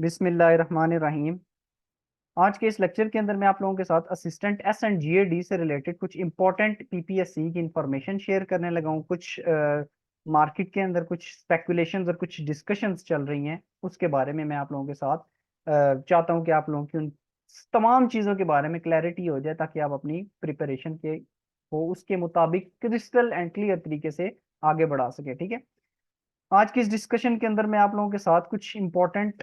बिस्मिल्लाहिर्रहमानिर्रहीम। आज के इस लेक्चर के अंदर मैं आप लोगों के साथ असिस्टेंट एस एंड जीएडी से रिलेटेड कुछ इंपॉर्टेंट पीपीएससी की इंफॉर्मेशन शेयर करने लगा हूँ। कुछ मार्केट के अंदर कुछ स्पेकुलेशंस और कुछ डिस्कशंस चल रही हैं, उसके बारे में मैं आप लोगों के साथ चाहता हूँ कि आप लोगों की उन तमाम चीज़ों के बारे में क्लैरिटी हो जाए, ताकि आप अपनी प्रिपरेशन के को उसके मुताबिक क्रिस्टल एंड क्लियर तरीके से आगे बढ़ा सके। ठीक है, आज की इस डिस्कशन के अंदर मैं आप लोगों के साथ कुछ इंपॉर्टेंट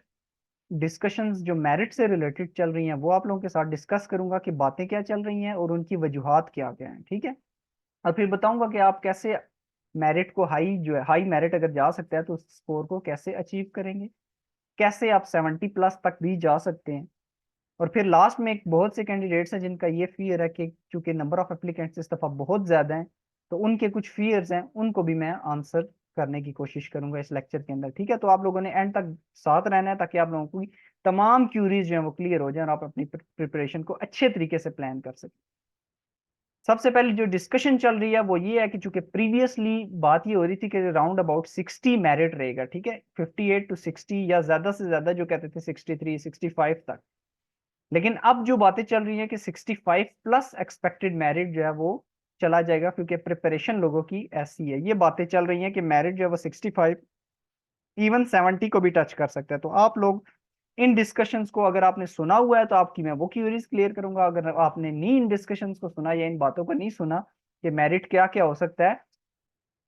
डिस्कशंस जो मेरिट से रिलेटेड चल रही हैं वो आप लोगों के साथ डिस्कस करूंगा कि बातें क्या चल रही हैं और उनकी वजूहात क्या क्या हैं। ठीक है, और फिर बताऊंगा कि आप कैसे मेरिट को जो है हाई मेरिट अगर जा सकता है तो उस स्कोर को कैसे अचीव करेंगे, कैसे आप 70+ तक भी जा सकते हैं। और फिर लास्ट में एक बहुत से कैंडिडेट्स हैं जिनका ये फियर है कि चूंकि नंबर ऑफ एप्लीकेंट्स इस दफा बहुत ज्यादा हैं, तो उनके कुछ फियर्स हैं, उनको भी मैं आंसर करने की कोशिश करूंगा इस लेक्चर के अंदर। ठीक है, तो आप लोगों ने एंड तक साथ रहना है, ताकि आप लोगों को तमाम क्यूरीज जो है वो क्लियर हो जाए और आप अपनी प्रिपरेशन को अच्छे तरीके से प्लान कर सकें। सबसे पहले जो डिस्कशन चल रही है वो ये है कि चूंकि प्रीवियसली बात ये हो रही थी कि राउंड अबाउट 60 मेरिट रहेगा। ठीक है, 58 to 60 या ज्यादा से ज्यादा जो कहते थे 63 65 तक। लेकिन अब जो बातें चल रही है कि 65+ एक्सपेक्टेड मेरिट जो है वो चला जाएगा, क्योंकि प्रिपरेशन लोगों की ऐसी है। ये बातें चल रही हैं कि मेरिट जो है वो 65 इवन 70 को भी टच कर सकता है। तो आप लोग इन डिस्कशंस को अगर आपने सुना हुआ है तो आपकी मैं वो क्यूरीज क्लियर करूंगा। अगर आपने नहीं इन डिस्कशंस को सुना या इन बातों को नहीं सुना कि मेरिट क्या क्या हो सकता है,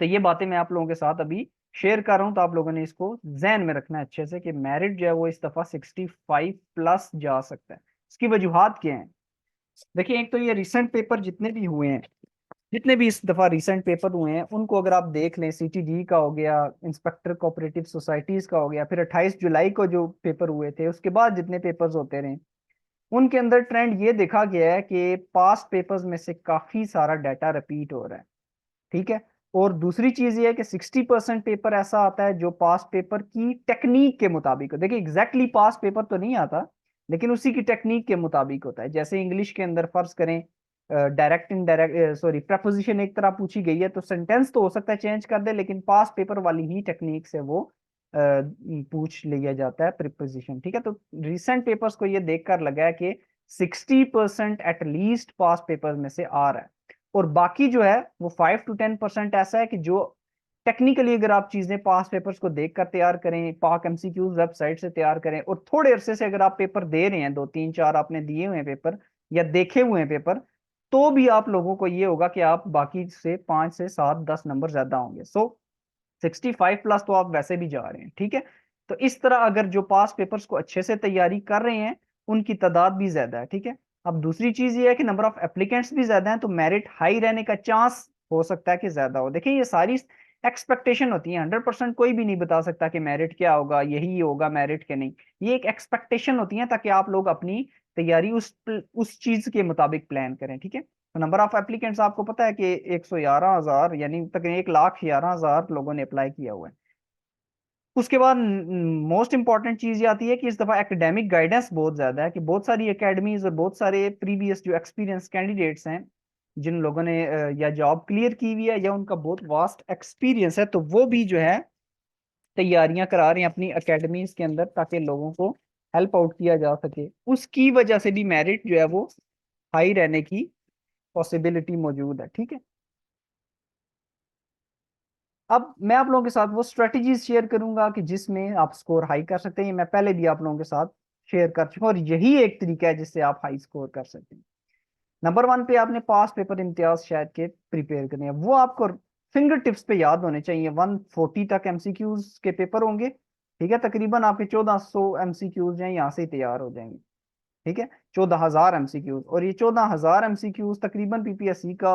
तो ये बातें मैं आप लोगों के साथ अभी शेयर कर रहा हूं। तो आप लोगों ने इसको जहन में रखना है अच्छे से कि मेरिट जो है वो इस दफा 65+ जा सकता है। इसकी वजूहात क्या है? देखिए, एक तो ये रिसेंट पेपर जितने भी हुए हैं, जितने भी इस दफा रिसेंट पेपर हुए हैं, उनको अगर आप देख लें, सीटीडी का हो गया, इंस्पेक्टर कोऑपरेटिव सोसाइटीज का हो गया, फिर 28 जुलाई को जो पेपर हुए थे, उसके बाद जितने पेपर्स होते रहे, उनके अंदर ट्रेंड ये देखा गया है कि पास्ट पेपर्स में से काफी सारा डाटा रिपीट हो रहा है। ठीक है, और दूसरी चीज ये है कि 60% पेपर ऐसा आता है जो पास्ट पेपर की टेक्निक के मुताबिक हो। देखिए, एग्जैक्टली पास्ट पेपर तो नहीं आता, लेकिन उसी की टेक्निक के मुताबिक होता है। जैसे इंग्लिश के अंदर फर्ज करें, डायरेक्ट इनडायरेक्ट सॉरी प्रपोजिशन एक तरह पूछी गई है, तो सेंटेंस तो हो सकता है चेंज कर दे, लेकिन पास्ट पेपर वाली ही टेक्निक से वो पूछ लिया जाता है प्रिपोजिशन। ठीक है, तो रिसेंट पेपर्स को ये देखकर लगा है कि 60% एटलीस्ट पास्ट पेपर में से आ रहा है। और बाकी जो है वो 5 to 10% ऐसा है कि जो टेक्निकली अगर आप चीजें पास्ट पेपर्स को देखकर तैयार करें, पाक एमसीक्यूज वेबसाइट से तैयार करें, और थोड़े अरसे से अगर आप पेपर दे रहे हैं, 2 3 4 आपने दिए हुए हैं पेपर या देखे हुए हैं पेपर, तो भी आप लोगों को ये होगा कि आप बाकी से 5 से 7 10 नंबर ज्यादा होंगे। सो 65+ तो आप वैसे भी जा रहे हैं। ठीक है, तो इस तरह अगर जो पास पेपर्स को अच्छे से तैयारी कर रहे हैं, उनकी तादाद भी ज्यादा है। ठीक है, अब दूसरी चीज ये है कि नंबर ऑफ एप्लीकेंट्स भी ज्यादा है, तो मेरिट हाई रहने का चांस हो सकता है कि ज्यादा हो। देखिए, ये सारी एक्सपेक्टेशन होती है, 100% कोई भी नहीं बता सकता कि मेरिट क्या होगा, यही होगा मेरिट के नहीं। ये एक एक्सपेक्टेशन होती है, ताकि आप लोग अपनी तैयारी उस चीज के मुताबिक प्लान करें। ठीक है, तो नंबर ऑफ एप्लीकेंट्स आपको पता है कि 111,000 यानी तकरीबन 1,11,000 लोगों ने अप्लाई किया हुआ है। उसके बाद मोस्ट इंपॉर्टेंट चीज ये आती है कि इस दफा एकेडमिक गाइडेंस बहुत ज्यादा है, कि बहुत सारी एकेडमीज और बहुत सारे प्रीवियस जो एक्सपीरियंस कैंडिडेट्स हैं, जिन लोगों ने या जॉब क्लियर की हुई है या उनका बहुत वास्ट एक्सपीरियंस है, तो वो भी जो है तैयारियां करा रहे हैं अपनी एकेडमीज के अंदर, ताकि लोगों को हेल्प आउट किया जा सके। उसकी वजह से भी मेरिट जो है वो हाई रहने की पॉसिबिलिटी मौजूद है। ठीक है, अब मैं आप लोगों के साथ वो स्ट्रेटजीज शेयर करूंगा कि जिसमें आप स्कोर हाई कर सकते हैं। मैं पहले भी आप लोगों के साथ शेयर कर चुका हूं, और यही एक तरीका है जिससे आप हाई स्कोर कर सकते हैं। नंबर 1 पे आपने पास पेपर इम्तियाज शायद के प्रिपेयर करने हैं, वो आपको फिंगर टिप्स पे याद होने चाहिए। 140 तक एमसीक्यूज के पेपर होंगे। ठीक है, तकरीबन आपके 1400 एमसीक्यूज हैं, यहाँ से ही तैयार हो जाएंगे। ठीक है, 14,000 एमसीक्यूज, और ये 14,000 एमसीक्यूज तकरीबन पीपीएससी का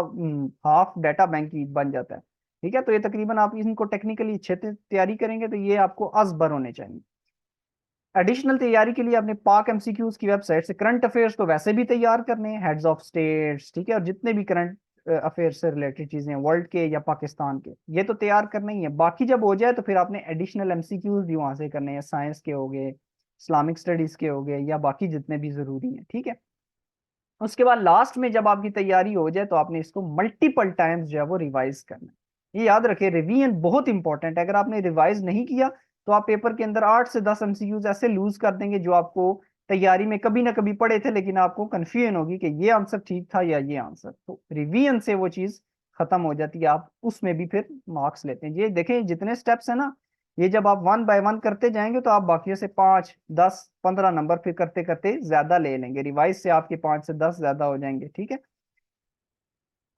हाफ डाटा बैंक ही बन जाता है। ठीक है, तो ये तकरीबन आप इनको टेक्निकली अच्छे से तैयारी करेंगे तो ये आपको अजबर होने चाहिए। एडिशनल तैयारी के लिए आपने पाक एमसीक्यूज की वेबसाइट से करंट अफेयर्स तो वैसे भी तैयार करने हैं, हेड्स ऑफ स्टेट्स, ठीक है, और जितने भी करंट अफेयर्स से रिलेटेड चीजें हैं वर्ल्ड के या पाकिस्तान के, ये तो तैयार करना ही है। बाकी जब हो जाए तो फिर आपने एडिशनल एमसीक्यूज भी वहां से करने हैं, साइंस के हो गए, इस्लामिक स्टडीज के हो गए, या बाकी जितने भी जरूरी हैं। ठीक है, उसके बाद लास्ट में जब आपकी तैयारी हो जाए तो आपने इसको मल्टीपल टाइम्स जो है वो रिवाइज करना है। ये याद रखिए, रिवीजन बहुत इंपॉर्टेंट है। अगर आपने रिवाइज नहीं किया तो आप पेपर के अंदर 8 से 10 एमसीक्यूज ऐसे लूज कर देंगे जो आपको तैयारी में कभी ना कभी पढ़े थे, लेकिन आपको कंफ्यूजन होगी कि ये आंसर ठीक था या ये आंसर। तो रिवीजन से वो चीज खत्म हो जाती है, आप उसमें भी फिर मार्क्स लेते हैं। ये देखें जितने स्टेप्स है ना, ये जब आप वन बाय वन करते जाएंगे तो आप बाकियों से 5, 10, 15 नंबर फिर करते करते ज्यादा ले लेंगे, रिवाइज से आपके 5 से 10 ज्यादा हो जाएंगे, ठीक है।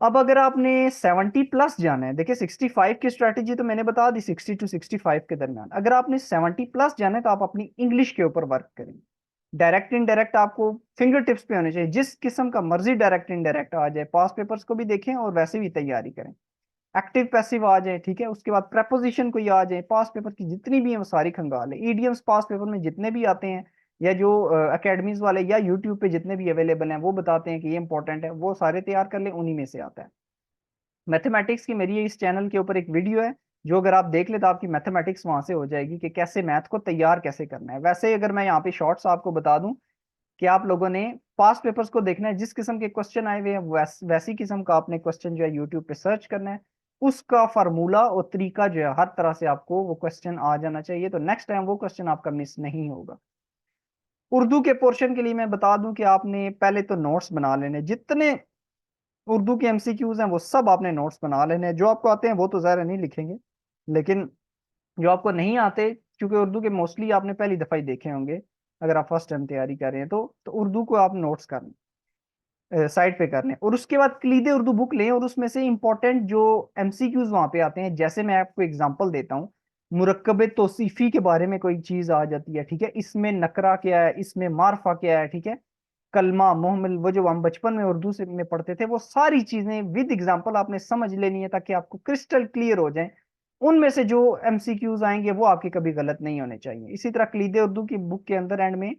अब अगर आपने 70+ जाना है, देखिए 65 की स्ट्रैटेजी तो मैंने बता दी, 60 to 65 के दरमियान। अगर आपने 70+ जाना है तो आप अपनी इंग्लिश के ऊपर वर्क करेंगे। डायरेक्ट इनडायरेक्ट आपको फिंगर टिप्स पे होने चाहिए, जिस किस्म का मर्जी डायरेक्ट इनडायरेक्ट आ जाए, पास पेपर्स को भी देखें और वैसे भी तैयारी करें। एक्टिव पैसिव आ जाए, ठीक है, उसके बाद प्रेपोजिशन कोई आ जाए, पास पेपर की जितनी भी है वो सारी खंगाल है। ईडीएम्स पास पेपर में जितने भी आते हैं, या जो अकेडमीज वाले या यूट्यूब पे जितने भी अवेलेबल हैं वो बताते हैं कि ये इंपॉर्टेंट है, वो सारे तैयार कर लें, उन्हीं में से आता है। मैथमेटिक्स की मेरी इस चैनल के ऊपर एक वीडियो है, जो अगर आप देख ले तो आपकी मैथमेटिक्स वहां से हो जाएगी कि कैसे मैथ को तैयार कैसे करना है। वैसे अगर मैं यहाँ पे शॉर्ट्स आपको बता दूं कि आप लोगों ने पास्ट पेपर्स को देखना है, जिस किस्म के क्वेश्चन आए हुए हैं वैसी किस्म का आपने क्वेश्चन जो है यूट्यूब पे सर्च करना है, उसका फार्मूला और तरीका जो है हर तरह से आपको वो क्वेश्चन आ जाना चाहिए, तो नेक्स्ट टाइम वो क्वेश्चन आपका मिस नहीं होगा। उर्दू के पोर्शन के लिए मैं बता दूं कि आपने पहले तो नोट्स बना लेने, जितने उर्दू के एमसीक्यूज हैं वो सब आपने नोट्स बना लेने हैं। जो आपको आते हैं वो तो ज़ाहिर नहीं लिखेंगे, लेकिन जो आपको नहीं आते, क्योंकि उर्दू के मोस्टली आपने पहली दफा ही देखे होंगे, अगर आप फर्स्ट टाइम तैयारी कर रहे हैं तो उर्दू को आप नोट्स कर लें, साइड पे कर लें, और उसके बाद कलीदे उर्दू बुक लें और उसमें से इंपॉर्टेंट जो एमसीक्यूज वहां पे आते हैं, जैसे मैं आपको एग्जांपल देता हूँ, मुरक्कब तौसीफी के बारे में कोई चीज आ जाती है, ठीक है, इसमें नकरा क्या है, इसमें मारफा क्या है, ठीक है, कलमा मोहमिल, वो जो हम बचपन में उर्दू से में पढ़ते थे, वो सारी चीजें विद एग्जांपल आपने समझ लेनी है, ताकि आपको क्रिस्टल क्लियर हो जाए। उनमें से जो एमसीक्यूज आएंगे वो आपके कभी गलत नहीं होने चाहिए। इसी तरह कलीदे उर्दू की बुक के अंदर एंड में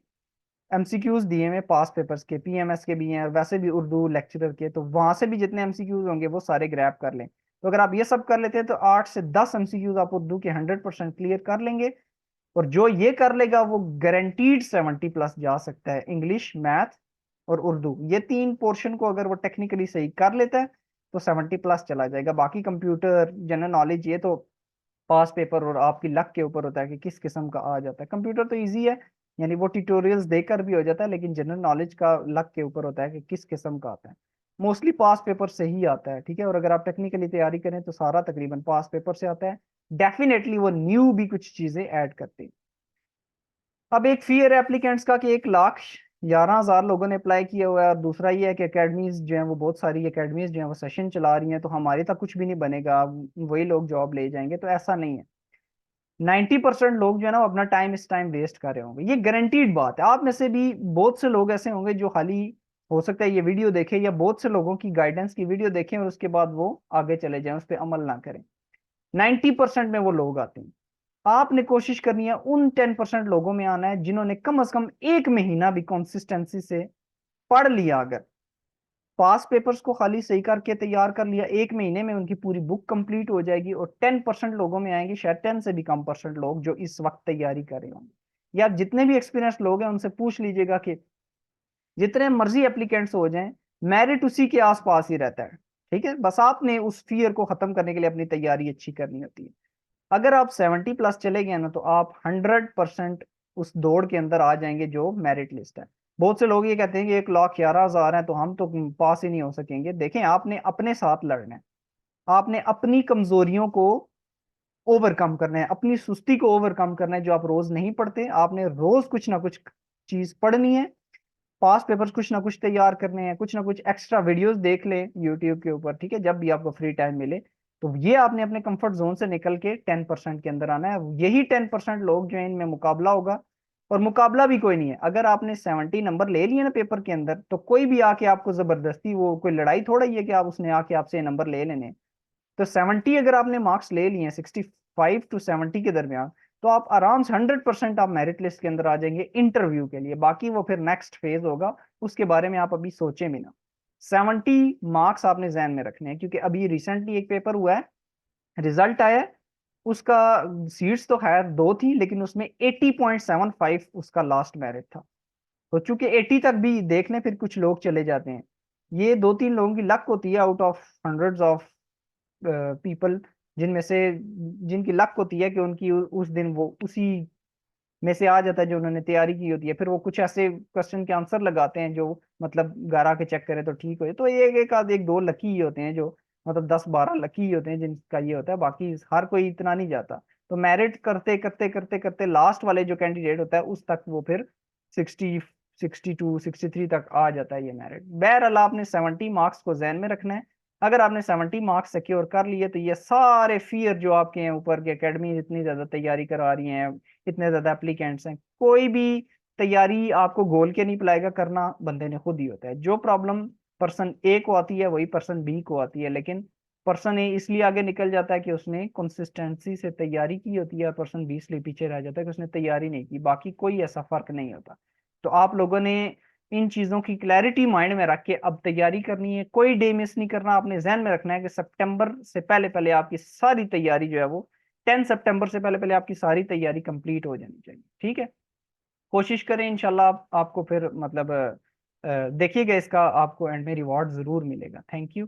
एमसीक्यूज दिए हुए पास पेपर्स के, पीएमएस के भी हैं, और वैसे भी उर्दू लेक्चरर के, तो वहां से भी जितने एमसीक्यूज होंगे वो सारे ग्रैब कर लें। तो अगर आप ये सब कर लेते हैं तो 8 से 10 एमसीक्यूज आप उर्दू के 100% क्लियर कर लेंगे, और जो ये कर लेगा वो गारंटीड 70+ जा सकता है। इंग्लिश, मैथ और उर्दू, ये तीन पोर्शन को अगर वो टेक्निकली सही कर लेता है तो 70+ चला जाएगा। बाकी कंप्यूटर, जनरल नॉलेज, ये तो पास पेपर और आपकी लक के ऊपर होता है कि किस किस्म का आ जाता है। कंप्यूटर तो इजी है, यानी वो ट्यूटोरियल्स देकर भी हो जाता है, लेकिन जनरल नॉलेज का लक के ऊपर होता है कि किस किस्म का आता है। मोस्टली पास पेपर से ही आता है, ठीक है, और अगर आप टेक्निकली तैयारी करें तो सारा तकरीबन पास पेपर से आता है। डेफिनेटली वो न्यू भी कुछ चीजें ऐड करते हैं। अब एक फियर एप्लीकेंट्स का कि 1,11,000 लोगों ने अप्लाई किया हुआ है, और दूसरा ये है कि एकेडमीज जो है वो बहुत सारी एकेडमीज जो है वो सेशन चला रही हैं, तो हमारे तक कुछ भी नहीं बनेगा, वही लोग जॉब ले जाएंगे, तो ऐसा नहीं है। 90% लोग जो है ना वो अपना टाइम इस टाइम वेस्ट कर रहे होंगे, ये गारंटीड बात है। आप में से भी बहुत से लोग ऐसे होंगे जो खाली, हो सकता है ये वीडियो देखें या बहुत से लोगों की गाइडेंस की वीडियो देखें और उसके बाद वो आगे चले जाएं, उस पर अमल ना करें। 90% में वो लोग आते हैं। आपने कोशिश करनी है उन 10% लोगों में आना है जिन्होंने कम से कम 1 महीना भी कंसिस्टेंसी से पढ़ लिया। अगर पास पेपर्स को खाली सही करके तैयार कर लिया, 1 महीने में उनकी पूरी बुक कंप्लीट हो जाएगी, और 10% लोगों में आएंगे, शायद 10 से भी कम परसेंट लोग जो इस वक्त तैयारी कर रहे होंगे। या जितने भी एक्सपीरियंस लोग हैं उनसे पूछ लीजिएगा कि जितने मर्जी एप्लीकेंट्स हो जाएं, मेरिट उसी के आसपास ही रहता है, ठीक है। बस आपने उस फियर को खत्म करने के लिए अपनी तैयारी अच्छी करनी होती है। अगर आप 70+ चले गए ना तो आप 100% उस दौड़ के अंदर आ जाएंगे जो मेरिट लिस्ट है। बहुत से लोग ये कहते हैं कि 1,11,000 है तो हम तो पास ही नहीं हो सकेंगे। देखें, आपने अपने साथ लड़ना है, आपने अपनी कमजोरियों को ओवरकम करना है, अपनी सुस्ती को ओवरकम करना है। जो आप रोज नहीं पढ़ते, आपने रोज कुछ ना कुछ चीज पढ़नी है, पास पेपर्स कुछ ना कुछ तैयार करने हैं, कुछ ना कुछ एक्स्ट्रा वीडियोस देख ले यूट्यूब के ऊपर, ठीक है, जब भी आपको फ्री टाइम मिले। तो ये आपने अपने कंफर्ट जोन से निकल के 10% के अंदर आना है। यही 10% लोग जो है इनमें मुकाबला होगा, और मुकाबला भी कोई नहीं है। अगर आपने 70 नंबर ले लिए ना पेपर के अंदर, तो कोई भी आके आपको जबरदस्ती, वो कोई लड़ाई थोड़ा ही है कि आप उसने आके आपसे नंबर ले लेने। तो 70 अगर आपने मार्क्स ले लिए, 65 to 70 के दरमियान, तो आप आराम से 100% आप मेरिट लिस्ट के अंदर आ जाएंगे इंटरव्यू के लिए। बाकी वो फिर नेक्स्ट फेज होगा, उसके बारे में आप अभी सोचे भी ना। 70 मार्क्स आपने जहन में रखने हैं, क्योंकि अभी रिसेंटली एक पेपर हुआ है, रिजल्ट आया है उसका। सीट्स तो खैर 2 थी, लेकिन उसमें 80.75 उसका लास्ट मेरिट था। तो चूंकि 80 तक भी देखने फिर कुछ लोग चले जाते हैं, ये 2-3 लोगों की लक होती है out of hundreds of people जिनमें से जिनकी लक होती है कि उनकी उस दिन वो उसी में से आ जाता है जो उन्होंने तैयारी की होती है, फिर वो कुछ ऐसे क्वेश्चन के आंसर लगाते हैं जो मतलब घर आके चेक करें तो ठीक हो जाए। तो ये एक आध एक दो लकी ही होते हैं जो मतलब 10-12 लकी ही होते हैं जिनका ये होता है, बाकी हर कोई इतना नहीं जाता। तो मेरिट करते करते करते करते लास्ट वाले जो कैंडिडेट होता है उस तक वो फिर 62 63 तक आ जाता है ये मेरिट। बहरहाल आपने 70 मार्क्स को जहन में रखना है। अगर आपने 70 मार्क्स सिक्योर कर लिए तो ये सारे फियर जो आपके हैं ऊपर की एकेडमी इतनी ज्यादा तैयारी करा रही हैं, इतने ज्यादा एप्लीकेंट्स हैं, कोई भी तैयारी आपको गोल के नहीं पिलाएगा, करना बंदे ने खुद ही होता है। जो प्रॉब्लम पर्सन ए को आती है वही पर्सन बी को आती है, लेकिन पर्सन ए इसलिए आगे निकल जाता है कि उसने कंसिस्टेंसी से तैयारी की होती है, और पर्सन बी इसलिए पीछे रह जाता है कि उसने तैयारी नहीं की। बाकी कोई ऐसा फर्क नहीं होता। तो आप लोगों ने इन चीजों की क्लैरिटी माइंड में रख के अब तैयारी करनी है, कोई डे मिस नहीं करना। आपने जहन में रखना है कि सितंबर से पहले पहले आपकी सारी तैयारी जो है वो 10 सितंबर से पहले पहले आपकी सारी तैयारी कंप्लीट हो जानी चाहिए। ठीक है, कोशिश करें इंशाल्लाह। आपको फिर मतलब देखिएगा इसका आपको एंड में रिवॉर्ड जरूर मिलेगा। Thank you.